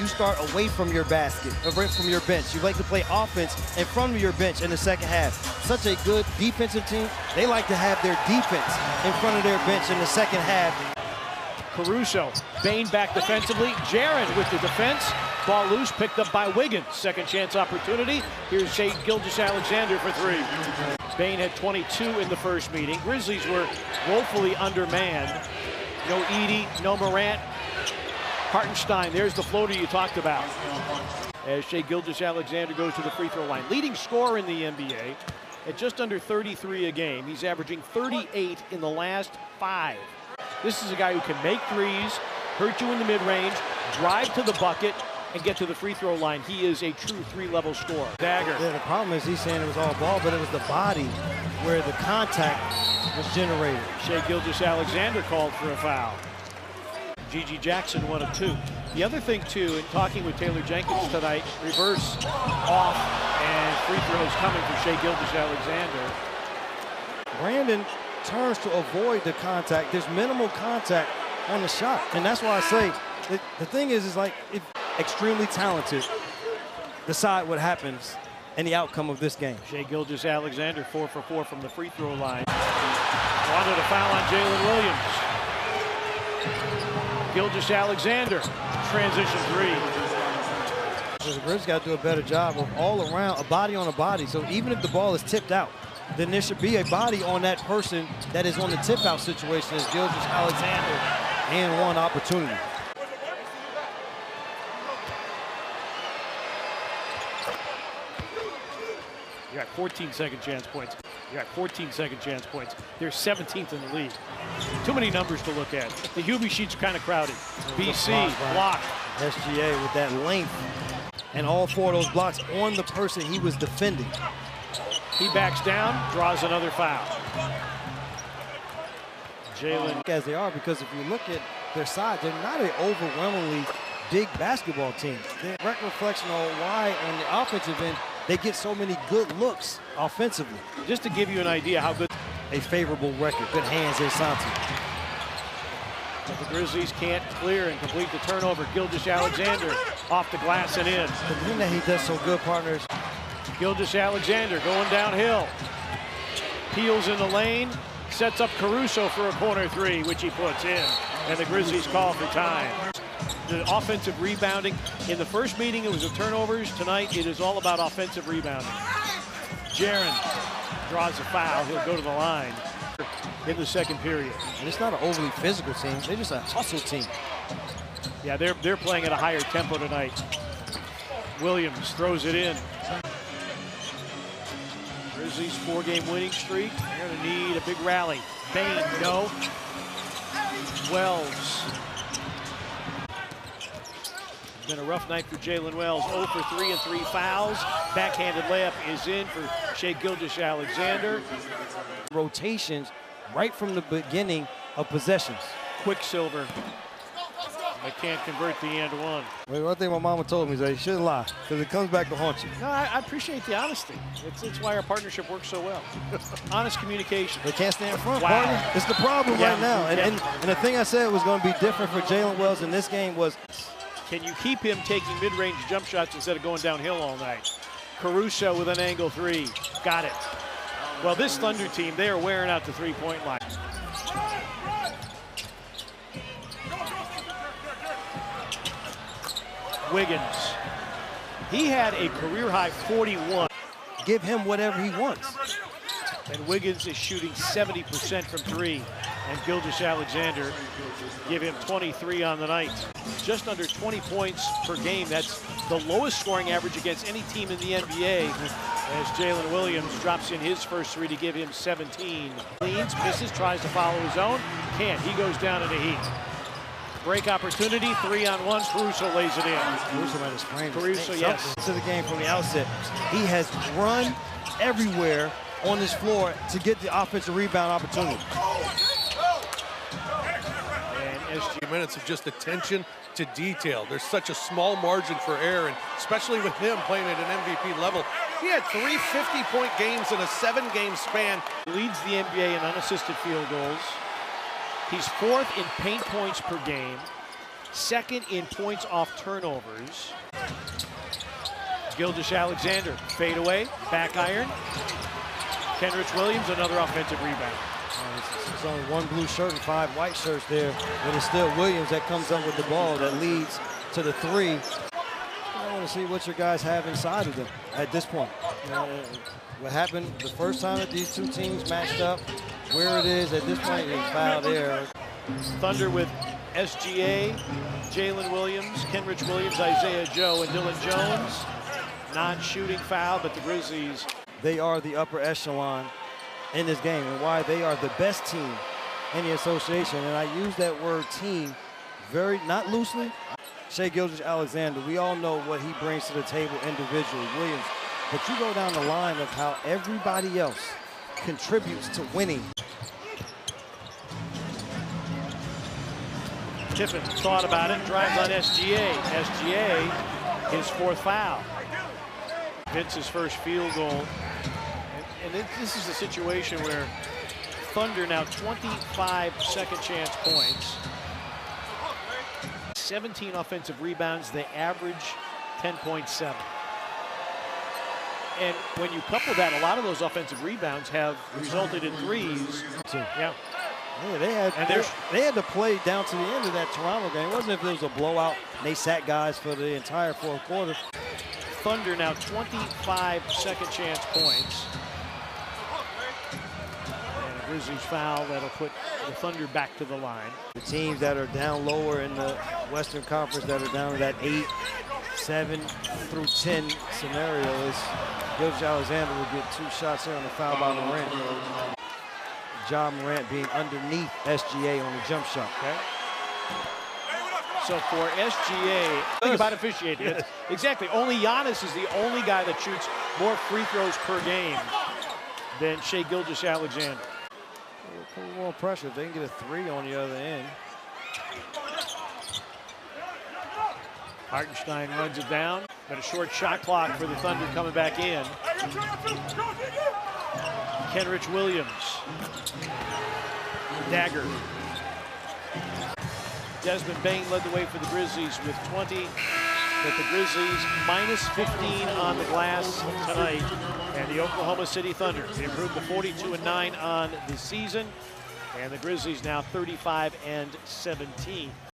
you start away from your basket, away from your bench. You like to play offense in front of your bench in the second half. Such a good defensive team, they like to have their defense in front of their bench in the second half. Caruso, Bane back defensively. Jaron with the defense. Ball loose, picked up by Wiggins. Second chance opportunity. Here's Shai Gilgeous-Alexander for three. Bane had 22 in the first meeting. Grizzlies were woefully undermanned. No Edey, no Morant. Hartenstein, there's the floater you talked about. As Shai Gilgeous-Alexander goes to the free throw line. Leading scorer in the NBA at just under 33 a game. He's averaging 38 in the last 5. This is a guy who can make threes, hurt you in the mid-range, drive to the bucket, and get to the free throw line. He is a true 3-level scorer. Dagger. Yeah, the problem is he's saying it was all ball, but it was the body where the contact was generated. Shai Gilgeous-Alexander called for a foul. Gigi Jackson 1 of 2. The other thing too, in talking with Taylor Jenkins tonight, reverse off and free throws coming for Shai Gilgeous-Alexander. Brandon turns to avoid the contact. There's minimal contact on the shot, and that's why I say the thing is like if extremely talented decide what happens and the outcome of this game. Shai Gilgeous-Alexander 4 for 4 from the free throw line. Wanted a foul on Jalen Williams. Gilgeous-Alexander, transition three. So the Grizzlies got to do a better job of all around, a body on a body. So even if the ball is tipped out, then there should be a body on that person that is on the tip out situation as Gilgeous-Alexander and one opportunity. You got 14 second chance points. You got 14 second chance points. They're 17th in the league. Too many numbers to look at. The Hubie sheets are kind of crowded. BC, block. SGA with that length and all 4 of those blocks on the person he was defending. He backs down, draws another foul. Jalen. As they are, because if you look at their side, they're not an overwhelmingly big basketball team. They're a direct reflection on why on the offensive end they get so many good looks offensively. Just to give you an idea how good. A favorable record, good hands in Santi. But the Grizzlies can't clear and complete the turnover. Gilgeous-Alexander off the glass and in. The thing that he does so good, partners. Gilgeous-Alexander going downhill. Peels in the lane, sets up Caruso for a corner three, which he puts in. And the Grizzlies call for time. The offensive rebounding. In the first meeting, it was the turnovers. Tonight, it is all about offensive rebounding. Jaron draws a foul. He'll go to the line in the second period. And it's not an overly physical team. They're just a hustle team. Yeah, they're playing at a higher tempo tonight. Williams throws it in. Grizzlies 4-game winning streak. They're going to need a big rally. Bane, no. Wells. It's been a rough night for Jalen Wells. 0 for 3 and 3 fouls. Backhanded layup is in for Shai Gilgeous-Alexander. Rotations right from the beginning of possessions. Quicksilver. They can't convert the and one. Well, one thing my mama told me is that you shouldn't lie, because it comes back to haunt you. No, I appreciate the honesty. It's why our partnership works so well. Honest communication. They can't stand in front, wow. partner. It's the problem right now. And the thing I said was going to be different for Jalen Wells in this game was, can you keep him taking mid-range jump shots instead of going downhill all night? Caruso with an angle three. Got it. Well, this Thunder team, they are wearing out the three-point line. Wiggins. He had a career-high 41. Give him whatever he wants. And Wiggins is shooting 70% from three. And Gilgeous-Alexander give him 23 on the night. Just under 20 points per game. That's the lowest scoring average against any team in the NBA. As Jalen Williams drops in his first three to give him 17. Leans, misses, tries to follow his own. Can't. He goes down in the heat. Break opportunity, 3-on-1. Caruso lays it in. Caruso might have sprained his Caruso, yes. To the game from the outset. He has run everywhere on this floor to get the offensive rebound opportunity. And SG minutes of just attention to detail. There's such a small margin for error, and especially with him playing at an MVP level. He had 3 50-point games in a 7-game span. Leads the NBA in unassisted field goals. He's 4th in paint points per game. second in points off turnovers. Gilgeous-Alexander, fade away, back iron. Kenrich Williams, another offensive rebound. There's only one blue shirt and 5 white shirts there, but it's still Williams that comes up with the ball that leads to the 3. I want to see what your guys have inside of them at this point. What happened the first time that these two teams matched up, where it is at this point is foul there. Thunder with SGA, Jalen Williams, Kenrich Williams, Isaiah Joe, and Dylan Jones. Non-shooting foul, but the Grizzlies. They are the upper echelon in this game and why they are the best team in the association. And I use that word team very, not loosely. Shai Gilgeous-Alexander, we all know what he brings to the table individually, Williams. But you go down the line of how everybody else contributes to winning. Tiffin thought about it, drives on SGA. SGA, his 4th foul. Vince's first field goal. And this is a situation where Thunder now 25 second chance points. 17 offensive rebounds, they average 10.7. And when you couple that, a lot of those offensive rebounds have resulted in threes. Yeah. Yeah, they had to play down to the end of that Toronto game. It wasn't if it was a blowout and they sat guys for the entire 4th quarter. Thunder now 25 second chance points. And a Grizzlies foul that'll put the Thunder back to the line. The teams that are down lower in the Western Conference that are down to that 8, 7 through 10 scenario is Gilgeous-Alexander will get 2 shots here on the foul by Morant. Ja Morant being underneath SGA on the jump shot. Okay. So for SGA, think about officiating. Exactly. Only Giannis is the only guy that shoots more free throws per game than Shai Gilgeous-Alexander. A little more pressure. If they can get a 3 on the other end. Hartenstein runs it down, but a short shot clock for the Thunder coming back in. Kenrich Williams. Dagger. Desmond Bane led the way for the Grizzlies with 20, but the Grizzlies minus 15 on the glass tonight. And the Oklahoma City Thunder, they improved to 42-9 on the season, and the Grizzlies now 35-17.